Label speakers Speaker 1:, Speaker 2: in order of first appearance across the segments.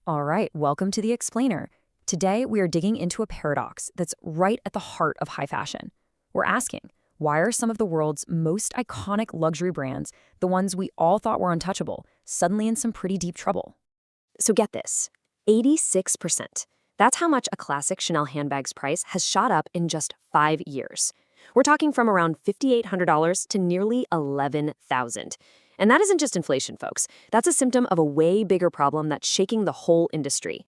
Speaker 1: All right, welcome to The Explainer. Today, we are digging into a paradox that's right at the heart of high fashion. We're asking, why are some of the world's most iconic luxury brands, the ones we all thought were untouchable, suddenly in some pretty deep trouble?
Speaker 2: So get this, 86%. That's how much a classic Chanel handbag's price has shot up in just 5 years. We're talking from around $5,800 to nearly $11,000. And that isn't just inflation, folks. That's a symptom of a way bigger problem that's shaking the whole industry.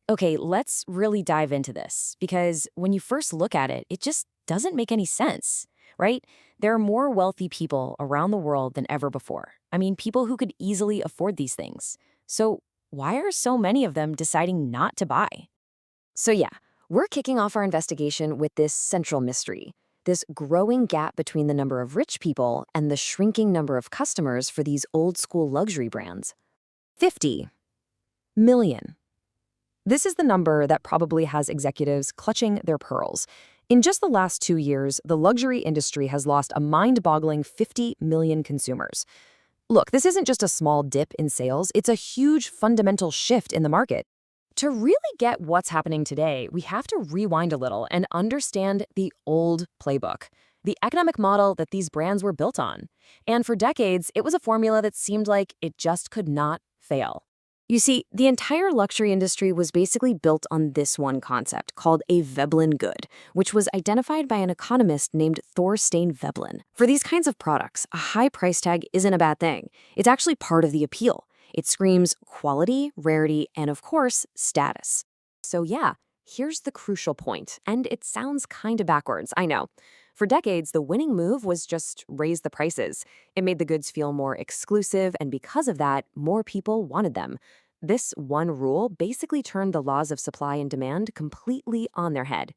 Speaker 1: Okay, let's really dive into this, because when you first look at it, it just doesn't make any sense, right? There are more wealthy people around the world than ever before. I mean, people who could easily afford these things. So why are so many of them deciding not to buy?
Speaker 2: So yeah, we're kicking off our investigation with this central mystery. This growing gap between the number of rich people and the shrinking number of customers for these old-school luxury brands.
Speaker 1: 50 million. This is the number that probably has executives clutching their pearls. In just the last 2 years, the luxury industry has lost a mind-boggling 50 million consumers. Look, this isn't just a small dip in sales, it's a huge fundamental shift in the market. To really get what's happening today, we have to rewind a little and understand the old playbook, the economic model that these brands were built on. And for decades, it was a formula that seemed like it just could not fail.
Speaker 2: You see, the entire luxury industry was basically built on this one concept called a Veblen good, which was identified by an economist named Thorstein Veblen. For these kinds of products, a high price tag isn't a bad thing. It's actually part of the appeal. It screams quality, rarity, and of course, status. So yeah, here's the crucial point, and it sounds kinda backwards, I know. For decades, the winning move was just raise the prices. It made the goods feel more exclusive, and because of that, more people wanted them. This one rule basically turned the laws of supply and demand completely on their head.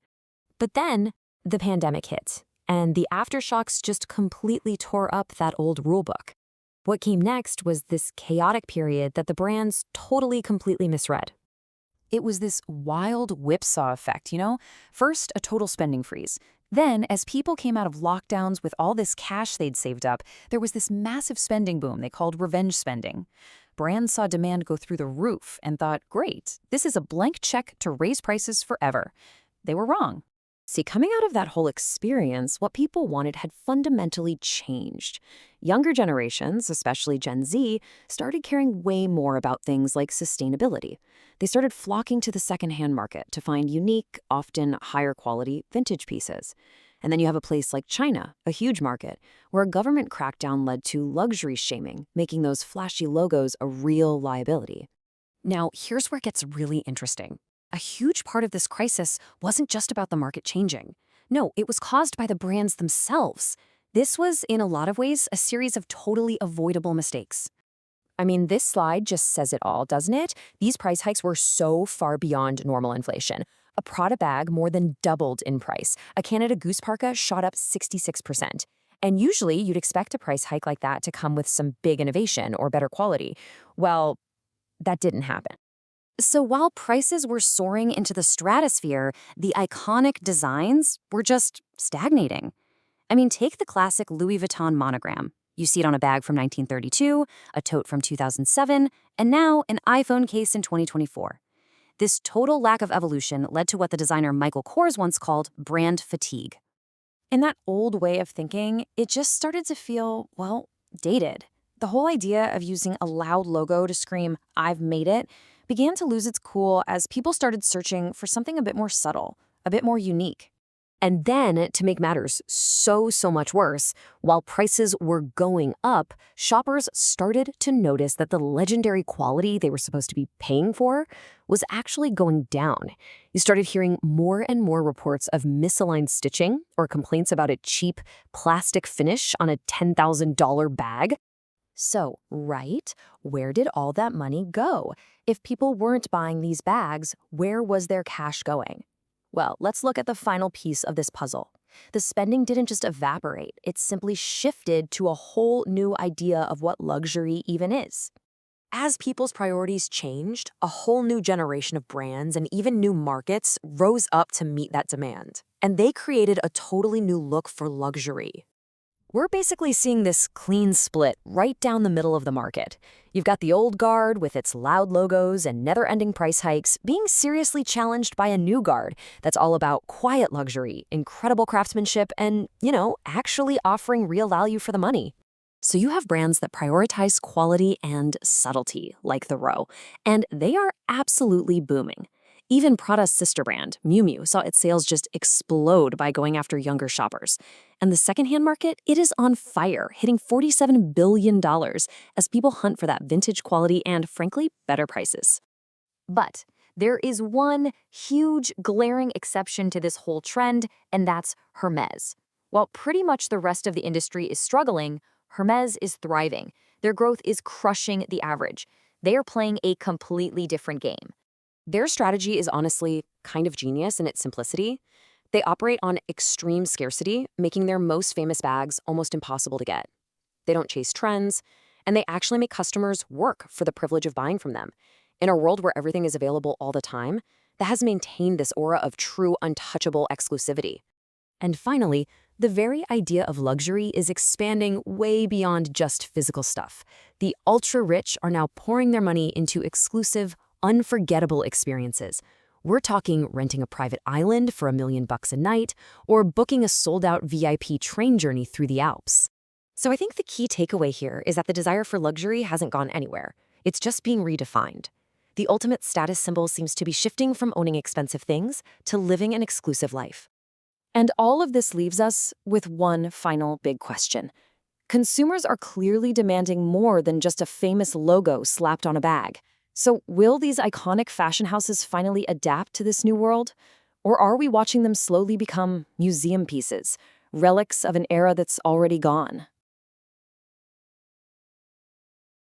Speaker 1: But then, the pandemic hit, and the aftershocks just completely tore up that old rulebook. What came next was this chaotic period that the brands completely misread. It was this wild whipsaw effect, First, a total spending freeze. Then, as people came out of lockdowns with all this cash they'd saved up, there was this massive spending boom they called revenge spending. Brands saw demand go through the roof and thought, great, this is a blank check to raise prices forever. They were wrong.
Speaker 2: See, coming out of that whole experience, what people wanted had fundamentally changed. Younger generations, especially Gen Z, started caring way more about things like sustainability. They started flocking to the secondhand market to find unique, often higher quality, vintage pieces. And then you have a place like China, a huge market, where a government crackdown led to luxury shaming, making those flashy logos a real liability.
Speaker 1: Now, here's where it gets really interesting. A huge part of this crisis wasn't just about the market changing. No, it was caused by the brands themselves. This was, in a lot of ways, a series of totally avoidable mistakes. I mean, this slide just says it all, doesn't it? These price hikes were so far beyond normal inflation. A Prada bag more than doubled in price. A Canada Goose parka shot up 66%. And usually, you'd expect a price hike like that to come with some big innovation or better quality. Well, that didn't happen. So while prices were soaring into the stratosphere, the iconic designs were just stagnating. I mean, take the classic Louis Vuitton monogram. You see it on a bag from 1932, a tote from 2007, and now an iPhone case in 2024. This total lack of evolution led to what the designer Michael Kors once called brand fatigue. In that old way of thinking, it just started to feel, well, dated. The whole idea of using a loud logo to scream, "I've made it," began to lose its cool as people started searching for something a bit more subtle, a bit more unique.
Speaker 2: And then, to make matters so much worse, while prices were going up, shoppers started to notice that the legendary quality they were supposed to be paying for was actually going down. You started hearing more and more reports of misaligned stitching or complaints about a cheap plastic finish on a $10,000 bag.
Speaker 1: So, right, where did all that money go? If people weren't buying these bags, where was their cash going? Well, let's look at the final piece of this puzzle. The spending didn't just evaporate, it simply shifted to a whole new idea of what luxury even is. As people's priorities changed, a whole new generation of brands and even new markets rose up to meet that demand. And they created a totally new look for luxury.
Speaker 2: We're basically seeing this clean split right down the middle of the market. You've got the old guard with its loud logos and never-ending price hikes being seriously challenged by a new guard that's all about quiet luxury, incredible craftsmanship, and, actually offering real value for the money. So you have brands that prioritize quality and subtlety, like the Row, and they are absolutely booming. Even Prada's sister brand, Miu Miu, saw its sales just explode by going after younger shoppers. And the secondhand market, it is on fire, hitting $47 billion as people hunt for that vintage quality and, frankly, better prices.
Speaker 1: But there is one huge, glaring exception to this whole trend, and that's Hermes. While pretty much the rest of the industry is struggling, Hermes is thriving. Their growth is crushing the average. They are playing a completely different game.
Speaker 2: Their strategy is honestly kind of genius in its simplicity. They operate on extreme scarcity, making their most famous bags almost impossible to get. They don't chase trends, and they actually make customers work for the privilege of buying from them. In a world where everything is available all the time, that has maintained this aura of true, untouchable exclusivity. And finally, the very idea of luxury is expanding way beyond just physical stuff. The ultra-rich are now pouring their money into exclusive, unforgettable experiences. We're talking renting a private island for $1 million a night or booking a sold-out VIP train journey through the Alps. So I think the key takeaway here is that the desire for luxury hasn't gone anywhere. It's just being redefined. The ultimate status symbol seems to be shifting from owning expensive things to living an exclusive life. And all of this leaves us with one final big question. Consumers are clearly demanding more than just a famous logo slapped on a bag. So will these iconic fashion houses finally adapt to this new world? Or are we watching them slowly become museum pieces, relics of an era that's already gone?